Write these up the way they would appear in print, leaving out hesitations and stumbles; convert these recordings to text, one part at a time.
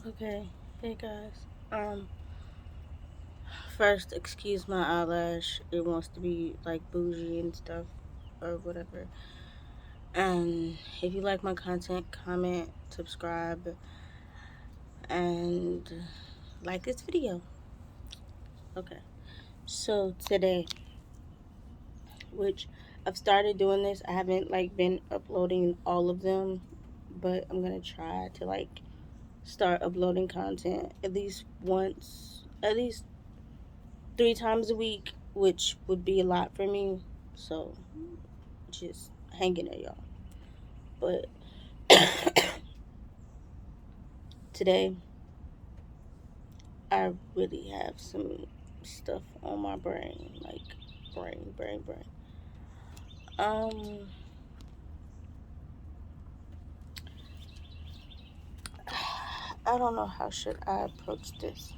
Okay, hey guys. First, excuse my eyelash. It wants to be like bougie and stuff, or whatever. And if you like my content, comment, subscribe, and like this video. Okay. So today, which I've started doing this, I haven't like been uploading all of them, but I'm gonna try to like start uploading content at least once, at least 3 times a week, which would be a lot for me. So just hang in there, y'all. But today, I really have some stuff on my brain, like brain. Um, I don't know how should I approach this.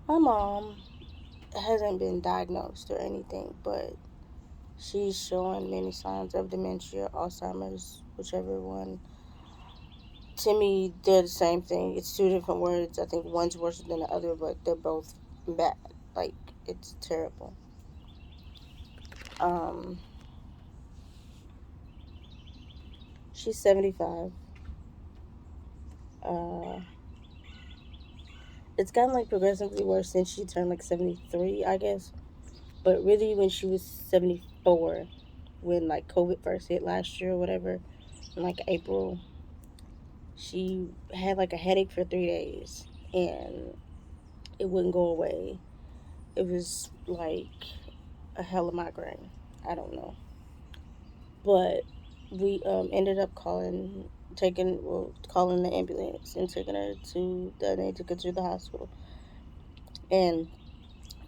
My mom hasn't been diagnosed or anything, but she's showing many signs of dementia, Alzheimer's, whichever one. To me, they're the same thing. It's two different words. I think one's worse than the other, but they're both bad. Like, it's terrible. Um, she's 75. Uh, it's gotten like progressively worse since she turned like 73, I guess. But really, when she was 74, when like COVID first hit last year or whatever, in like April, she had like a headache for 3 days and it wouldn't go away. It was like a hell of migraine. I don't know. But we ended up calling the ambulance and taking her to, they took her to the hospital. And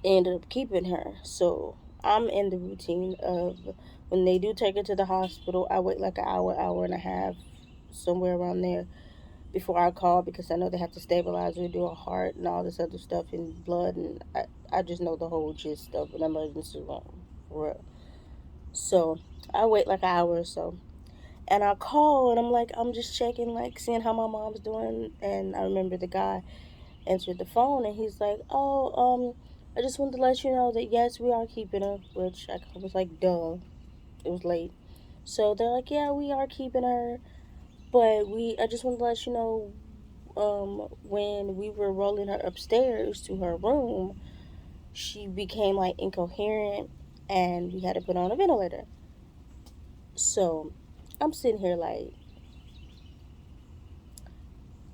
ended up keeping her. So I'm in the routine of when they do take her to the hospital, I wait like an hour and a half, somewhere around there before I call because I know they have to stabilize her, do her heart and all this other stuff and blood and I just know the whole gist of an emergency room. For real. So I wait like an hour or so. And I call and I'm like, I'm just checking, like seeing how my mom's doing. And I remember the guy answered the phone and he's like, "Oh, I just wanted to let you know that yes, we are keeping her," which I was like, duh, it was late. So they're like, "Yeah, we are keeping her, but I just wanted to let you know, when we were rolling her upstairs to her room, she became like incoherent and we had to put on a ventilator." So I'm sitting here like,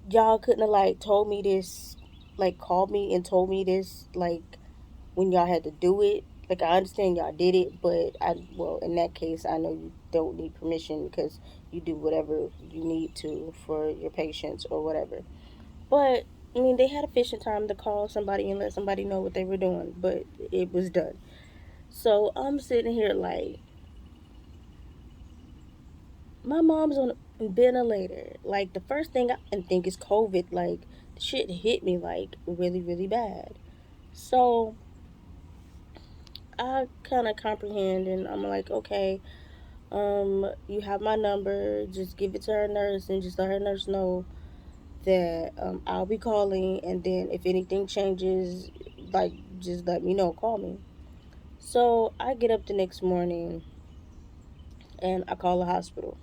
y'all couldn't have like told me this, like called me and told me this, like when y'all had to do it. Like I understand y'all did it, but well, in that case I know you don't need permission because you do whatever you need to for your patients or whatever. But I mean, they had efficient time to call somebody and let somebody know what they were doing, but it was done. So I'm sitting here like, my mom's on a ventilator. Like the first thing I think is COVID. Like the shit hit me like really bad. So I kind of comprehend, and I'm like, okay, you have my number. Just give it to her nurse, and just let her nurse know that I'll be calling, and then if anything changes, like just let me know. Call me. So I get up the next morning, and I call the hospital.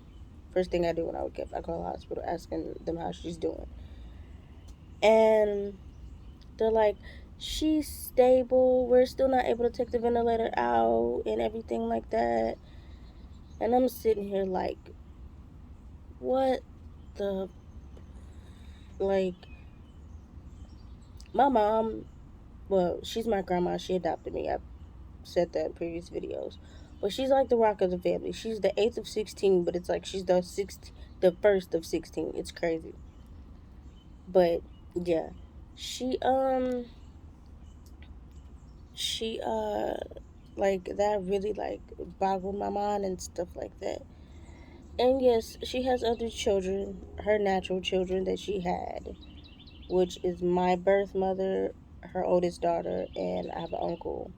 First thing I do when I wake up, I call the hospital, asking them how she's doing, and they're like, she's stable. We're still not able to take the ventilator out and everything like that. And I'm sitting here like, what the, like, my mom, well, she's my grandma. She adopted me. I've said that in previous videos. But she's like the rock of the family. She's the eighth of 16, but it's like she's the first of 16. It's crazy. But yeah, she she like that really like boggled my mind and stuff like that. And yes, she has other children, her natural children that she had, which is my birth mother, her oldest daughter, and I have an uncle.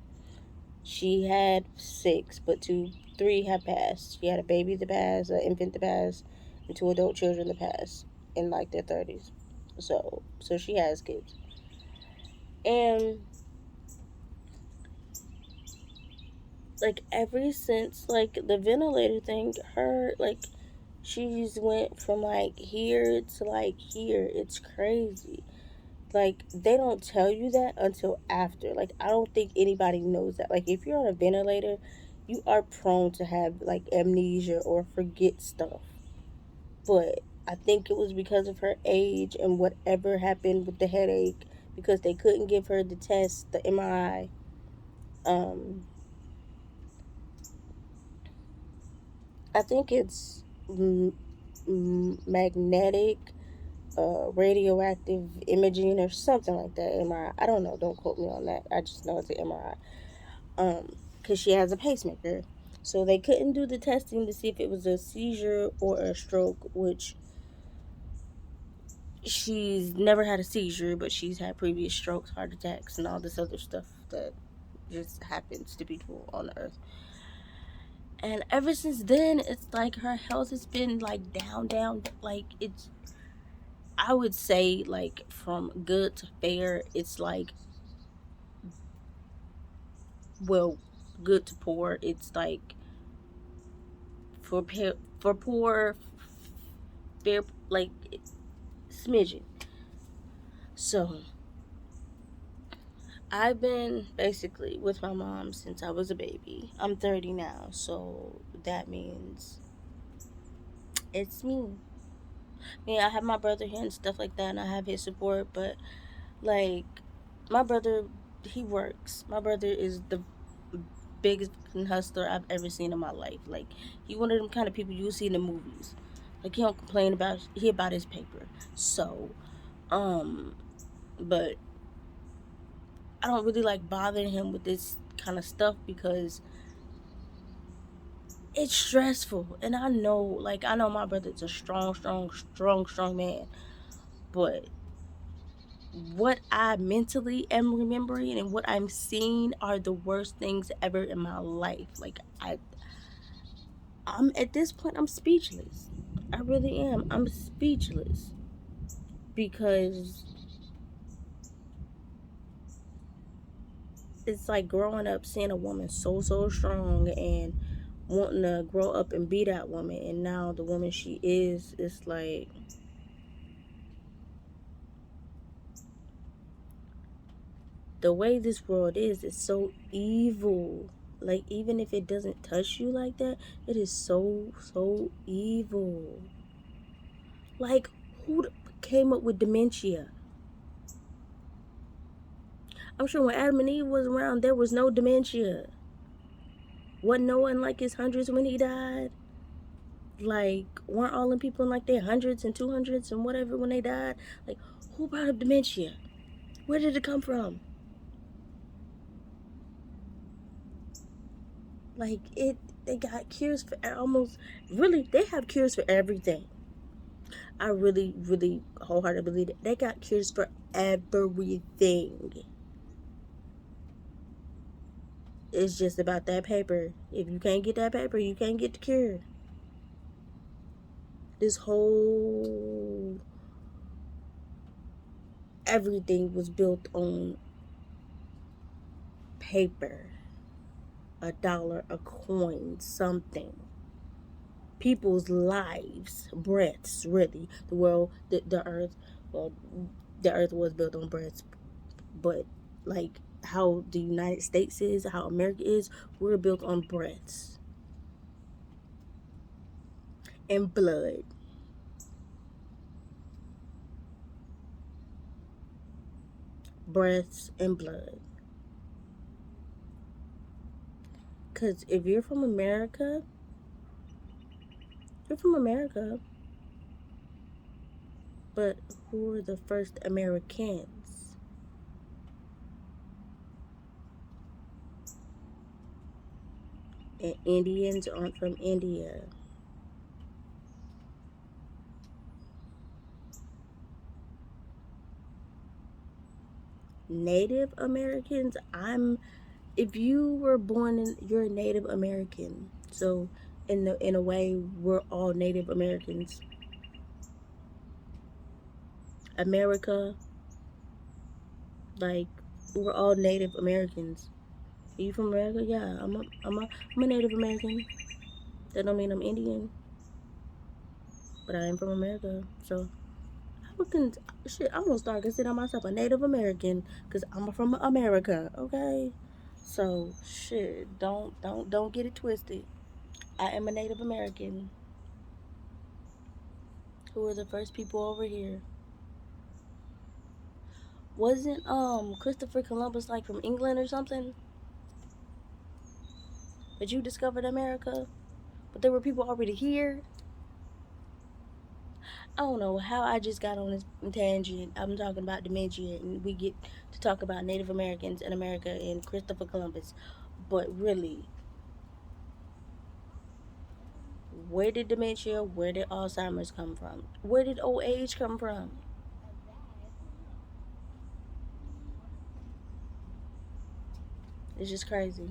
She had six, but three have passed. She had a baby that passed, an infant that passed, two adult children to pass in like their 30s. So she has kids. And like ever since like the ventilator thing, her like she's went from like here to like here. It's crazy. Like they don't tell you that until after. Like I don't think anybody knows that. Like if you're on a ventilator, you are prone to have like amnesia or forget stuff. But I think it was because of her age and whatever happened with the headache, because they couldn't give her the test, the MRI. Um, I think it's magnetic, radioactive imaging or something like that. MRI. I don't know. Don't quote me on that. I just know it's an MRI. Because she has a pacemaker. So they couldn't do the testing to see if it was a seizure or a stroke, which she's never had a seizure, but she's had previous strokes, heart attacks, and all this other stuff that just happens to people on the earth. And ever since then, it's like her health has been like down. Like it's, I would say, like from good to fair, it's like, well, good to poor. It's like for for poor, fair, like smidgen. So I've been basically with my mom since I was a baby. I'm 30 now, so that means it's me. I have my brother here and stuff like that, and I have his support, but like, my brother, he works. My brother is the biggest fucking hustler I've ever seen in my life. Like, he one of them kind of people you see in the movies. Like, he don't complain about his paper. So, um, but I don't really like bothering him with this kind of stuff because it's stressful. And I know my brother's a strong man. But what I mentally am remembering and what I'm seeing are the worst things ever in my life. Like I'm at this point I'm speechless. I really am. I'm speechless because it's like growing up seeing a woman so strong and wanting to grow up and be that woman, and now the woman she is, it's like the way this world is so evil. Like, even if it doesn't touch you like that, it is so evil. Like, who came up with dementia? I'm sure when Adam and Eve was around, there was no dementia. Wasn't no one like his hundreds when he died? Like, weren't all them people in like their hundreds and 200s and whatever when they died? Like, who brought up dementia? Where did it come from? Like, they got cures for almost, really, they have cures for everything. I really wholeheartedly believe that they got cures for everything. It's just about that paper. If you can't get that paper, you can't get the cure. This whole everything was built on paper. $1, a coin, something. People's lives, breaths, really. The world, the earth, well, the earth was built on breaths, but like how the United States is, how America is, we're built on breaths and blood. Breaths and blood. Because if you're from America, you're from America. But who were the first Americans? And Indians aren't from India. Native Americans, if you were born in, you're a Native American. So in a way, we're all Native Americans. America. Like, we're all Native Americans. Are you from America? Yeah, I'm a Native American. That don't mean I'm Indian, but I am from America. So shit, I'm gonna start considering myself a Native American because I'm from America. Okay, so shit, don't get it twisted. I am a Native American. Who were the first people over here? Wasn't Christopher Columbus like from England or something? But you discovered America, but there were people already here. I don't know how I just got on this tangent. I'm talking about dementia, and we get to talk about Native Americans in America and Christopher Columbus. But really, where did dementia, where did Alzheimer's come from? Where did old age come from? It's just crazy.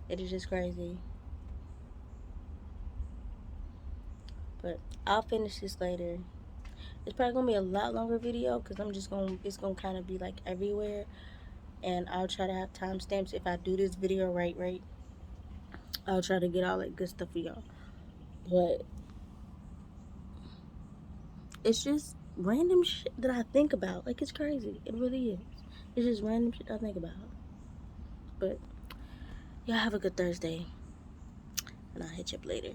It is just crazy. But I'll finish this later. It's probably gonna be a lot longer video because it's gonna kind of be like everywhere, and I'll try to have timestamps if I do this video right. I'll try to get all that good stuff for y'all. But it's just random shit that I think about. Like, it's crazy. It really is. It's just random shit I think about. But y'all have a good Thursday, and I'll hit you up later.